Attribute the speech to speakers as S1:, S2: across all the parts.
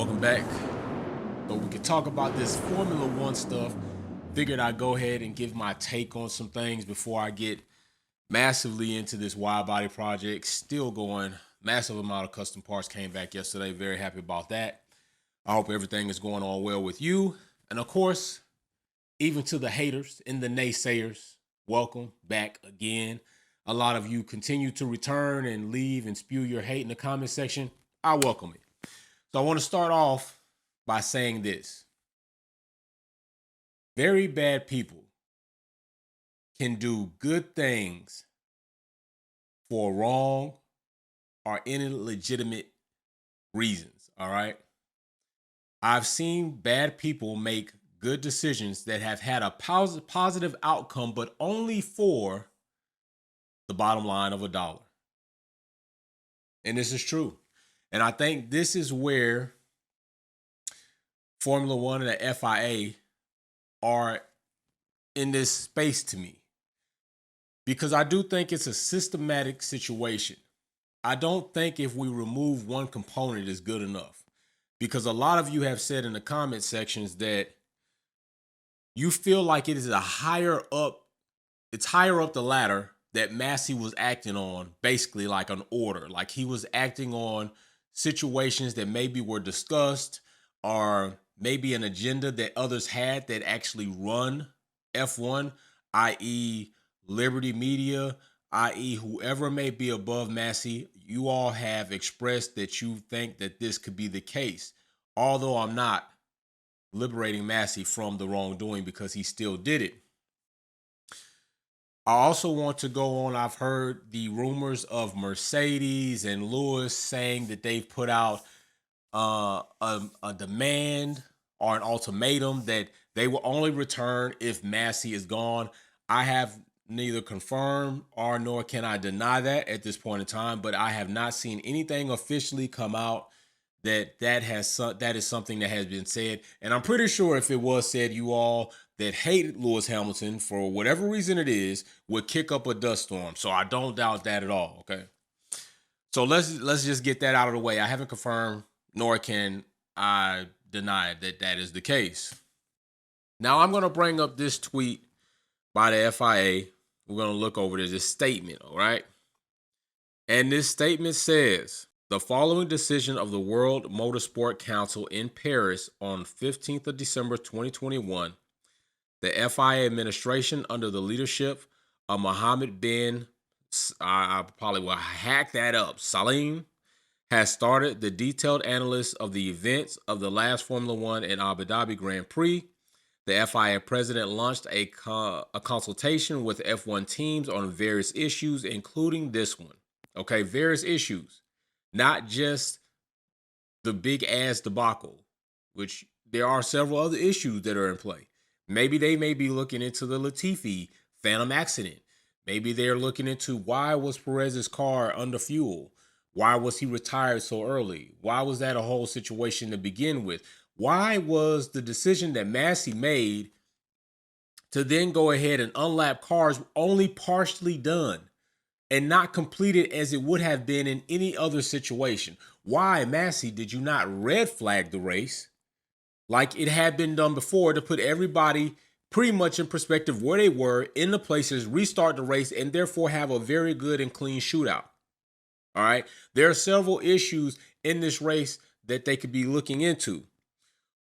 S1: welcome back. So we could talk about this Formula One stuff. Figured I'd go ahead and give my take on some things before I get massively into this wide body project. Still going. Massive amount of custom parts came back yesterday. Very happy about that. I hope everything is going on well with you. And of course, even to the haters and the naysayers, welcome back again. A lot of you continue to return and leave and spew your hate in the comment section. I welcome it. So I want to start off by saying this. Very bad people can do good things for wrong or illegitimate reasons, all right? I've seen bad people make good decisions that have had a positive outcome, but only for the bottom line of a dollar. And this is true. And I think this is where Formula One and the FIA are in this space to me. Because I do think it's a systematic situation. I don't think if we remove one component is good enough. Because a lot of you have said in the comment sections that you feel like it is it's higher up the ladder that Masi was acting on, basically like an order. Like he was acting on situations that maybe were discussed or maybe an agenda that others had that actually run F1, i.e. Liberty Media, i.e. whoever may be above Masi. You all have expressed that you think that this could be the case. Although I'm not liberating Masi from the wrongdoing because he still did it. I also want to go on. I've heard the rumors of Mercedes and Lewis saying that they've put out a demand or an ultimatum that they will only return if Masi is gone. I have neither confirmed or nor can I deny that at this point in time, but I have not seen anything officially come out that is something that has been said. And I'm pretty sure if it was said, you all that hated Lewis Hamilton for whatever reason it is would kick up a dust storm. So I don't doubt that at all. Okay. So let's just get that out of the way. I haven't confirmed, nor can I deny that that is the case. Now I'm going to bring up this tweet by the FIA. We're going to look over this statement. All right. And this statement says, the following decision of the World Motorsport Council in Paris on 15th of December 2021, the FIA administration under the leadership of Mohammed bin, I probably will hack that up, Salim, has started the detailed analysis of the events of the last Formula One and Abu Dhabi Grand Prix. The FIA president launched a consultation with F1 teams on various issues, including this one. Okay, various issues. Not just the big ass debacle, which there are several other issues that are in play. Maybe they may be looking into the Latifi phantom accident. Maybe they're looking into why was Perez's car under fuel? Why was he retired so early? Why was that a whole situation to begin with? Why was the decision that Masi made to then go ahead and unlap cars only partially done and not completed as it would have been in any other situation? Why, Masi, did you not red flag the race like it had been done before to put everybody pretty much in perspective where they were in the places, restart the race, and therefore have a very good and clean shootout? All right. There are several issues in this race that they could be looking into.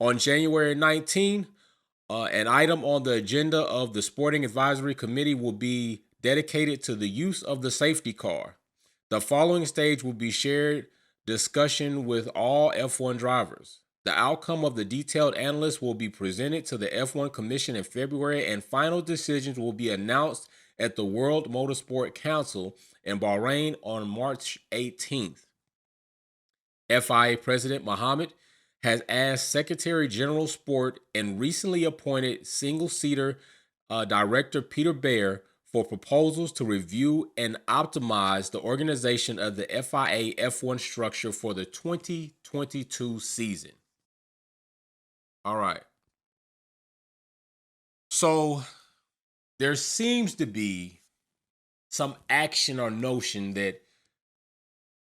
S1: On January 19, an item on the agenda of the Sporting Advisory Committee will be dedicated to the use of the safety car. The following stage will be shared discussion with all F1 drivers. The outcome of the detailed analysis will be presented to the F1 Commission in February, and final decisions will be announced at the World Motorsport Council in Bahrain on March 18th. FIA President Mohammed has asked Secretary General Sport and recently appointed single-seater Director Peter Baer for proposals to review and optimize the organization of the FIA F1 structure for the 2022 season. All right. So there seems to be some action or notion that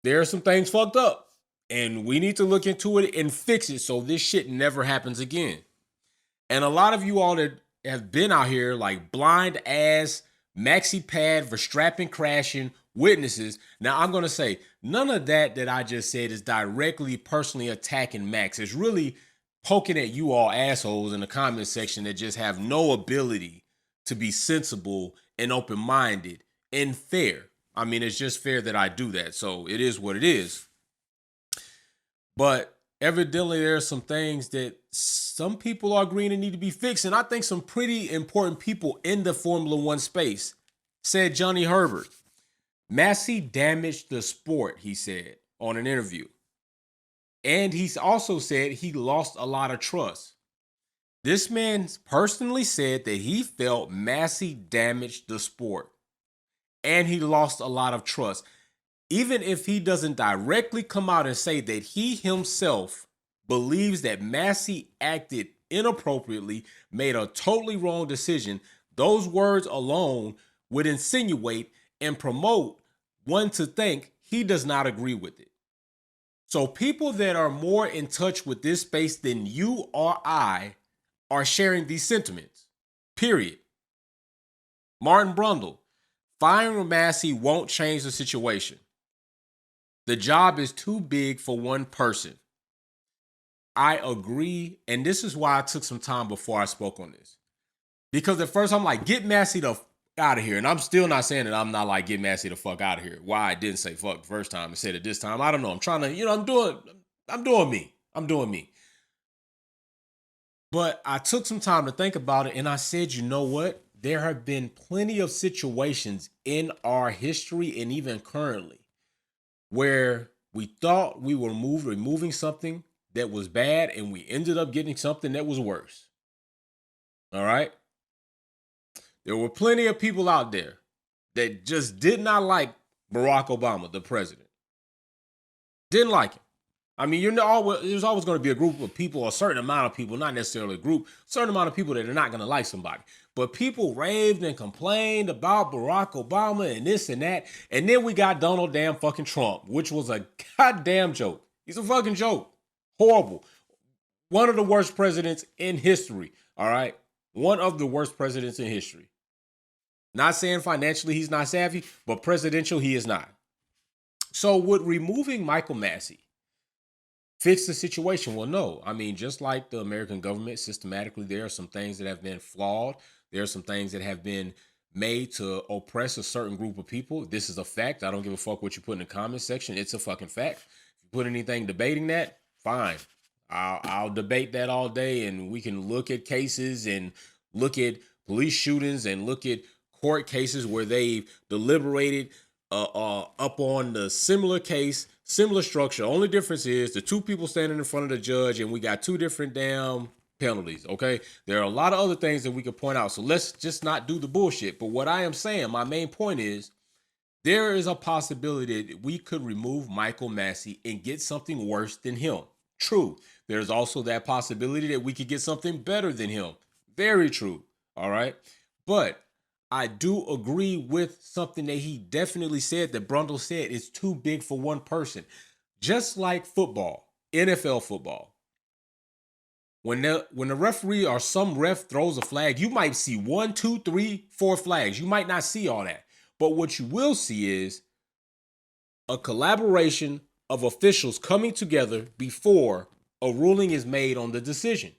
S1: there are some things fucked up And we need to look into it and fix it so this shit never happens again. And a lot of you all that have been out here like blind ass, maxi pad, Verstappen crashing witnesses. Now I'm gonna say none of that I just said is directly personally attacking Max. It's really poking at you all assholes in the comment section that just have no ability to be sensible and open-minded and fair. I mean, it's just fair that I do that. So it is what it is. But evidently there are some things that some people are agreeing to need to be fixed. And I think some pretty important people in the Formula One space said Johnny Herbert. Masi damaged the sport, he said on an interview. And he's also said he lost a lot of trust. This man personally said that he felt Masi damaged the sport and he lost a lot of trust. Even if he doesn't directly come out and say that he himself believes that Masi acted inappropriately, made a totally wrong decision, those words alone would insinuate and promote one to think he does not agree with it. So people that are more in touch with this space than you or I are sharing these sentiments, period. Martin Brundle, firing Masi won't change the situation. The job is too big for one person. I agree, and this is why I took some time before I spoke on this. Because at first I'm like, get Masi the out of here. And I'm still not saying that I'm not like, get Masi the fuck out of here. Why I didn't say fuck the first time and said it this time, I don't know. I'm trying to, I'm doing me. I'm doing me. But I took some time to think about it and I said, you know what? There have been plenty of situations in our history and even currently where we thought we were removing something that was bad and we ended up getting something that was worse. All right. There were plenty of people out there that just did not like Barack Obama, the president. Didn't like him. I mean, there's always going to be a group of people, a certain amount of people, not necessarily a group, a certain amount of people that are not going to like somebody. But people raved and complained about Barack Obama and this and that. And then we got Donald damn fucking Trump, which was a goddamn joke. He's a fucking joke. Horrible. One of the worst presidents in history. All right. One of the worst presidents in history. Not saying financially he's not savvy, but presidential he is not. So would removing Michael Masi fix the situation? Well, no. I mean, just like the American government, systematically, there are some things that have been flawed. There are some things that have been made to oppress a certain group of people. This is a fact. I don't give a fuck what you put in the comment section. It's a fucking fact. If you put anything debating that, fine. I'll debate that all day, and we can look at cases and look at police shootings and look at court cases where they've deliberated up on the similar case, similar structure. Only difference is the two people standing in front of the judge and we got two different damn penalties. Okay. There are a lot of other things that we could point out. So let's just not do the bullshit. But what I am saying, my main point is there is a possibility that we could remove Michael Masi and get something worse than him. True. There's also that possibility that we could get something better than him. Very true. All right. But I do agree with something that he definitely said, that Brundle said, it's too big for one person. Just like football, NFL football. When the referee or some ref throws a flag, you might see 1, 2, 3, 4 flags. You might not see all that. But what you will see is a collaboration of officials coming together before a ruling is made on the decision.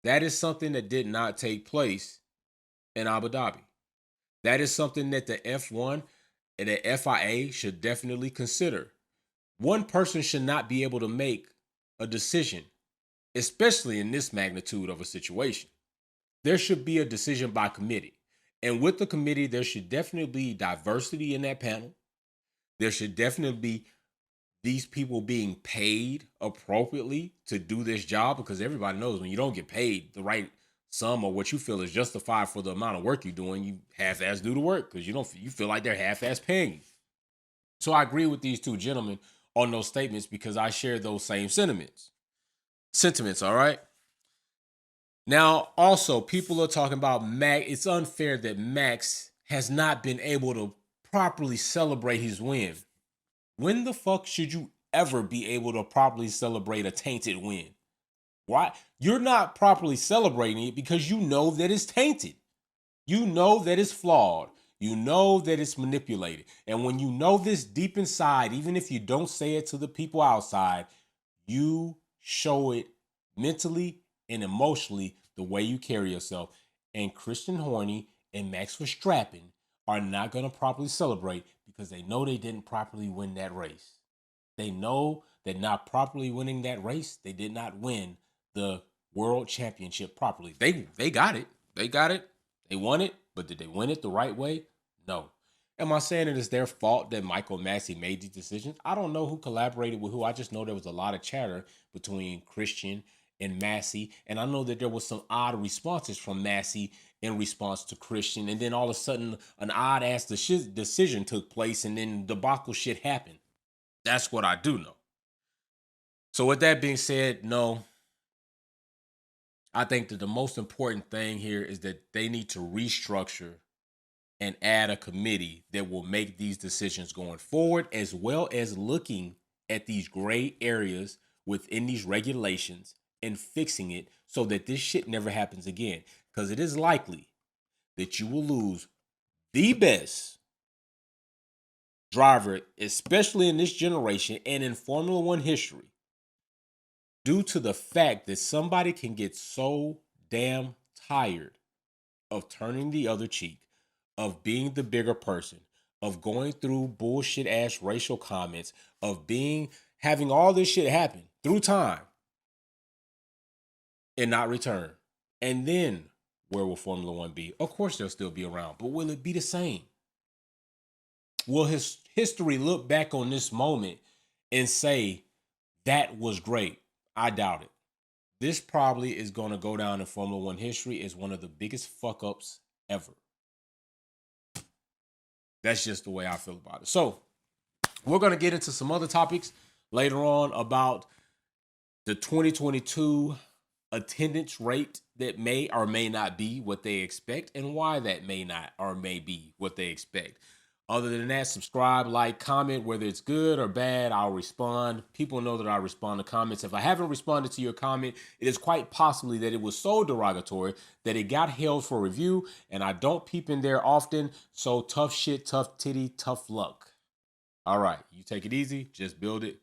S1: That is something that did not take place in Abu Dhabi. That is something that the F1 and the FIA should definitely consider. One person should not be able to make a decision, especially in this magnitude of a situation. There should be a decision by committee. And with the committee, there should definitely be diversity in that panel. There should definitely be these people being paid appropriately to do this job, because everybody knows when you don't get paid the right sum or what you feel is justified for the amount of work you're doing, you half-ass do the work because you feel like they're half-ass paying you. So I agree with these two gentlemen on those statements because I share those same sentiments. All right. Now, also, people are talking about Max. It's unfair that Max has not been able to properly celebrate his win. When the fuck should you ever be able to properly celebrate a tainted win. Why? You're not properly celebrating it because you know that it's tainted. You know that it's flawed. You know that it's manipulated. And when you know this deep inside, even if you don't say it to the people outside, you show it mentally and emotionally the way you carry yourself. And Christian Horny and Max Verstappen are not going to properly celebrate because they know they didn't properly win that race. They know that not properly winning that race, they did not win the world championship properly. They got it. They got it. They won it, but did they win it the right way? No. Am I saying it is their fault that Michael Masi made these decisions? I don't know who collaborated with who. I just know there was a lot of chatter between Christian and Masi, and I know that there was some odd responses from Masi in response to Christian, and then all of a sudden an odd ass decision took place, and then debacle shit happened. That's what I do know. So with that being said, no, I think that the most important thing here is that they need to restructure and add a committee that will make these decisions going forward, as well as looking at these gray areas within these regulations and fixing it so that this shit never happens again. Because it is likely that you will lose the best driver, especially in this generation and in Formula One history, due to the fact that somebody can get so damn tired of turning the other cheek, of being the bigger person, of going through bullshit ass racial comments, of having all this shit happen through time and not return. And then where will Formula One be? Of course they'll still be around, but will it be the same? Will his history look back on this moment and say that was great? I doubt it. This probably is going to go down in Formula One history as one of the biggest fuck ups ever. That's just the way I feel about it. So we're going to get into some other topics later on about the 2022 attendance rate that may or may not be what they expect and why that may not or may be what they expect. Other than that, subscribe, like, comment, whether it's good or bad, I'll respond. People know that I respond to comments. If I haven't responded to your comment, it is quite possibly that it was so derogatory that it got held for review, and I don't peep in there often, so tough shit, tough titty, tough luck. All right, you take it easy, just build it.